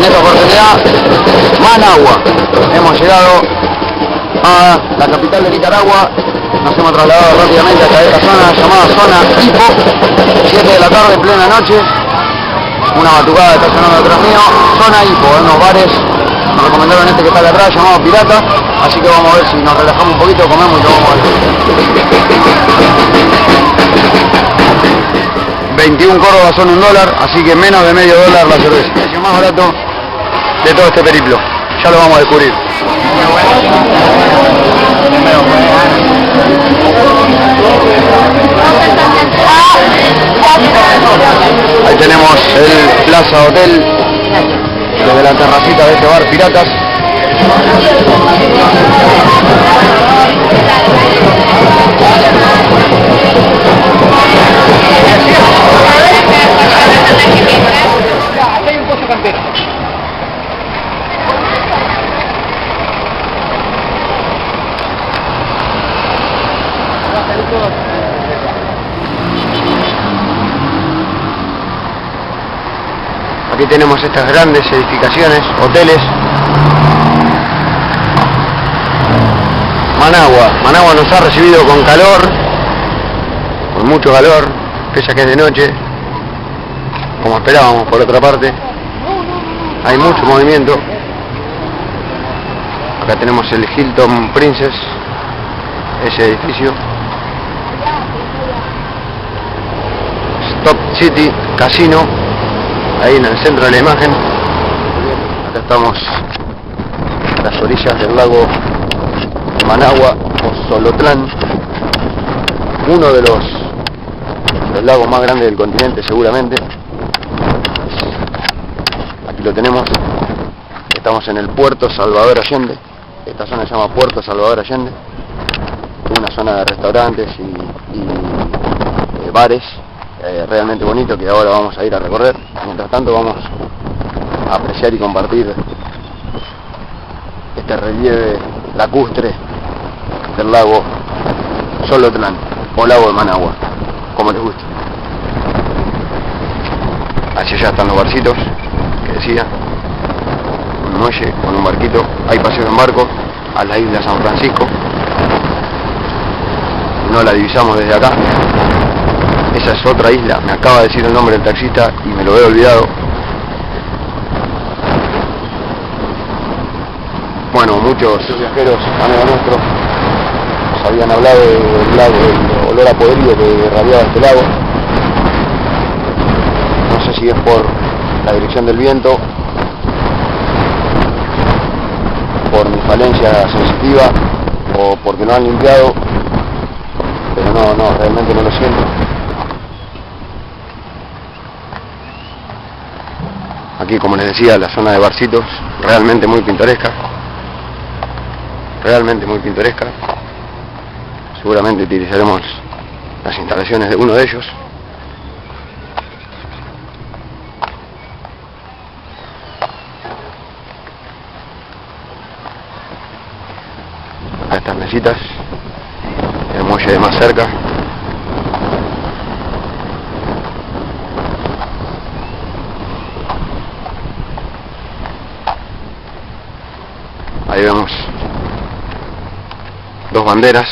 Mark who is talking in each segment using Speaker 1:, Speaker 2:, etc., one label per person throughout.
Speaker 1: esta oportunidad, Managua. Hemos llegado a la capital de Nicaragua. Nos hemos trasladado rápidamente hasta esta zona llamada zona Ipo. 7 de la tarde, plena noche. Una batucada está sonando detrás mío. Zona Ipo, unos bares. Nos recomendaron este que está acá atrás, llamado Pirata. Así que vamos a ver si nos relajamos un poquito, comemos y lo vamos a ver. 21 córdobas son $1, así que menos de medio dólar la cerveza. El precio más barato de todo este periplo. Ya lo vamos a descubrir. Ahí tenemos el Plaza Hotel desde la terracita de este bar Piratas.
Speaker 2: Hay un pozo cantero.
Speaker 1: Aquí tenemos estas grandes edificaciones, hoteles. Managua nos ha recibido con calor, con mucho calor, pese a que es de noche, como esperábamos. Por otra parte, hay mucho movimiento. Acá tenemos el Hilton Princess, ese edificio. Stop City Casino, ahí en el centro de la imagen. Acá estamos a las orillas del lago de Managua o Solotlán, uno de los lagos más grandes del continente seguramente. Aquí lo tenemos. Estamos en el Puerto Salvador Allende. Esta zona se llama Puerto Salvador Allende, una zona de restaurantes y bares realmente bonito, que ahora vamos a ir a recorrer. Mientras tanto vamos a apreciar y compartir este relieve lacustre del lago Solotlán o lago de Managua, como les guste. Hacia allá están los barcitos que decía, un muelle con un barquito. Hay paseo en barco a la isla San Francisco, no la divisamos desde acá. Esa es otra isla, me acaba de decir el nombre del taxista y me lo he olvidado. Bueno, muchos viajeros, amigos nuestros, nos habían hablado del lago, del olor a podrido que irradiaba este lago. No sé si es por la dirección del viento, por mi falencia sensitiva o porque no han limpiado, pero no, realmente no lo siento. Aquí, como les decía, la zona de barcitos, realmente muy pintoresca. Realmente muy pintoresca. Seguramente utilizaremos las instalaciones de uno de ellos. Acá estas mesitas, el muelle de más cerca. Ahí vemos dos banderas,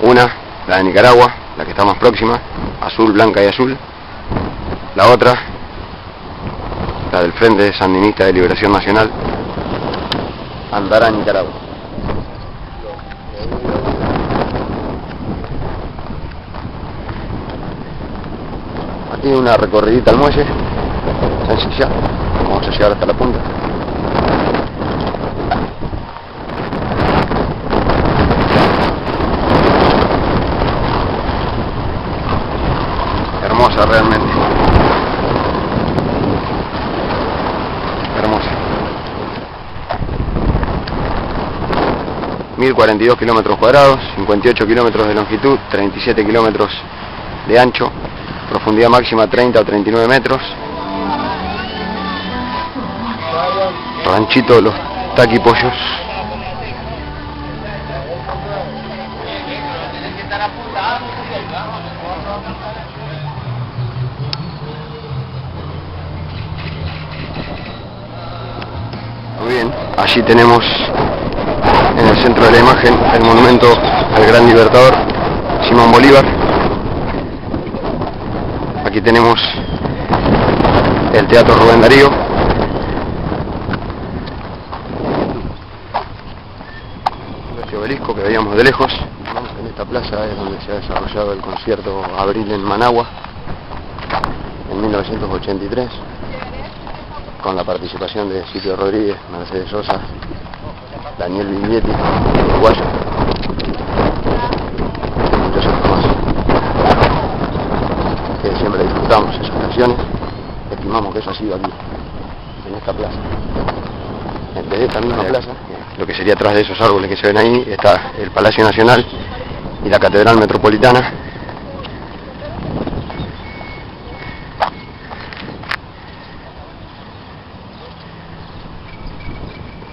Speaker 1: una, la de Nicaragua, la que está más próxima, azul, blanca y azul. La otra, la del Frente Sandinista de Liberación Nacional, Andará, Nicaragua. Aquí una recorridita al muelle, sencilla, vamos a llegar hasta la punta. Hermosa realmente, hermosa. 1042 kilómetros cuadrados, 58 kilómetros de longitud, 37 kilómetros de ancho, profundidad máxima 30 o 39 metros. Ranchito de los Taquipollos. Allí tenemos en el centro de la imagen el monumento al gran libertador Simón Bolívar. Aquí tenemos el Teatro Rubén Darío. Este obelisco que veíamos de lejos. En esta plaza es donde se ha desarrollado el concierto Abril en Managua en 1983, con la participación de Silvio Rodríguez, Mercedes Sosa, Daniel Viglietti, uruguayo, y muchos otros más, que siempre disfrutamos esas canciones. Estimamos que eso ha sido aquí, en esta plaza. Desde esta misma plaza, lo que sería atrás de esos árboles que se ven ahí, está el Palacio Nacional y la Catedral Metropolitana.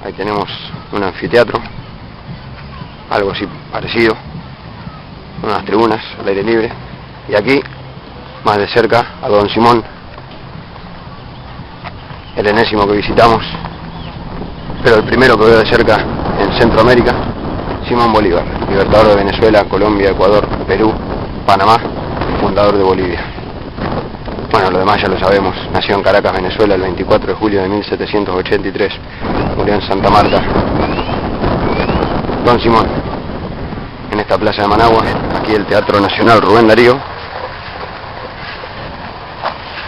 Speaker 1: Ahí tenemos un anfiteatro, algo así parecido, unas tribunas al aire libre, y aquí, más de cerca, a Don Simón, el enésimo que visitamos, pero el primero que veo de cerca en Centroamérica, Simón Bolívar, libertador de Venezuela, Colombia, Ecuador, Perú, Panamá, fundador de Bolivia. Bueno, lo demás ya lo sabemos. Nació en Caracas, Venezuela, el 24 de julio de 1783. Murió en Santa Marta. Don Simón, en esta plaza de Managua, aquí el Teatro Nacional Rubén Darío,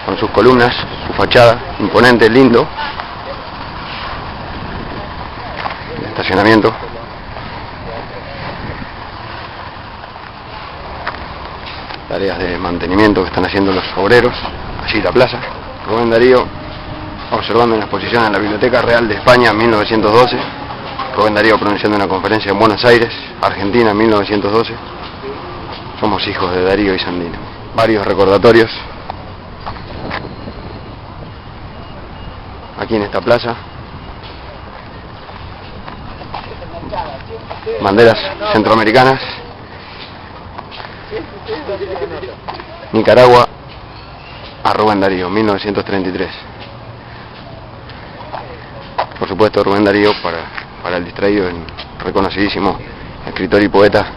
Speaker 1: con sus columnas, su fachada, imponente, lindo. El estacionamiento. Tareas de mantenimiento que están haciendo los obreros. Allí la plaza. Rubén Darío observando una exposición en la Biblioteca Real de España en 1912. Rubén Darío pronunciando una conferencia en Buenos Aires, Argentina, en 1912. Somos hijos de Darío y Sandino. Varios recordatorios aquí en esta plaza. Banderas centroamericanas. Nicaragua a Rubén Darío, 1933. Por supuesto, Rubén Darío, para el distraído, el reconocidísimo escritor y poeta.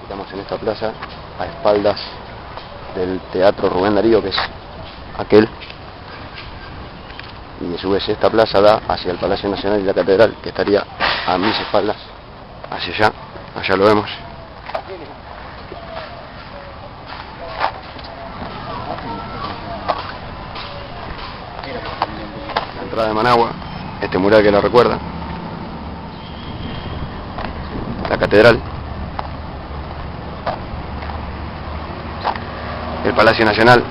Speaker 1: Estamos en esta plaza a espaldas del Teatro Rubén Darío, que es aquel, y a su vez esta plaza da hacia el Palacio Nacional y la Catedral, que estaría a mis espaldas, hacia allá. Allá lo vemos. La entrada de Managua, este mural que la recuerda. La catedral. El Palacio Nacional.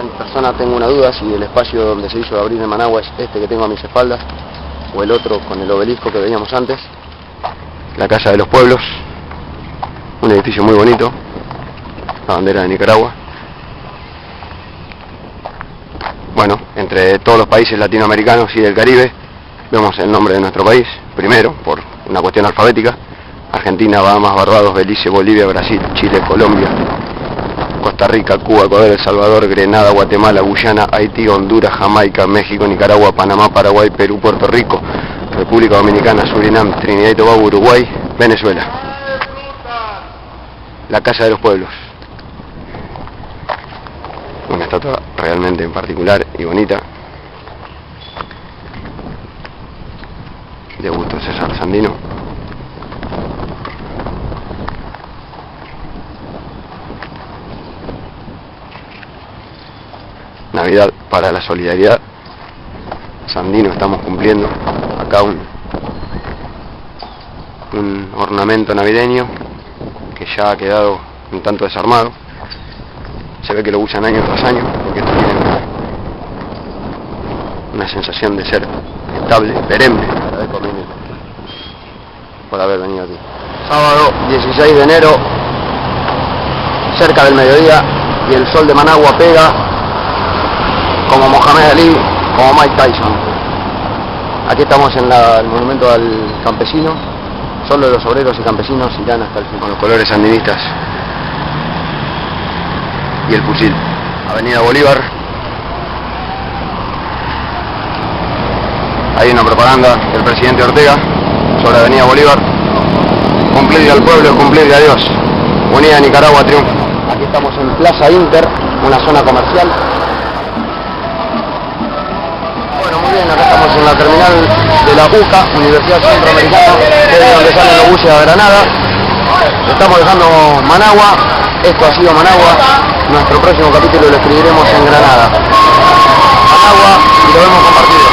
Speaker 1: En persona tengo una duda si el espacio donde se hizo Abril en Managua es este que tengo a mis espaldas o el otro con el obelisco que veíamos antes. La Casa de los Pueblos, un edificio muy bonito, la bandera de Nicaragua. Bueno, entre todos los países latinoamericanos y del Caribe, vemos el nombre de nuestro país, primero, por una cuestión alfabética: Argentina, Bahamas, Barbados, Belice, Bolivia, Brasil, Chile, Colombia, Costa Rica, Cuba, Ecuador, El Salvador, Grenada, Guatemala, Guyana, Haití, Honduras, Jamaica, México, Nicaragua, Panamá, Paraguay, Perú, Puerto Rico, República Dominicana, Surinam, Trinidad y Tobago, Uruguay, Venezuela. La Casa de los Pueblos. Una estatua realmente en particular y bonita, de Augusto César Sandino. Navidad para la solidaridad. Sandino, estamos cumpliendo acá un ornamento navideño que ya ha quedado un tanto desarmado. Se ve que lo usan año tras año porque esto tiene una sensación de ser estable, perenne. Agradezco por haber venido aquí. Sábado 16 de enero, cerca del mediodía, y el sol de Managua pega como Mohamed Ali, como Mike Tyson. Aquí estamos en el monumento al campesino. Solo los obreros y campesinos irán hasta el fin con los colores sandinistas y el fusil. Avenida Bolívar. Hay una propaganda del presidente Ortega sobre Avenida Bolívar. Cumplirle al pueblo es cumplirle a Dios. Unida Nicaragua triunfa. Aquí estamos en Plaza Inter, una zona comercial. Bueno, muy bien, acá estamos en la terminal de la UCA, Universidad Centroamericana, desde donde salen los buses a Granada. Estamos dejando Managua, esto ha sido Managua, nuestro próximo capítulo lo escribiremos en Granada. Managua, y lo hemos compartido.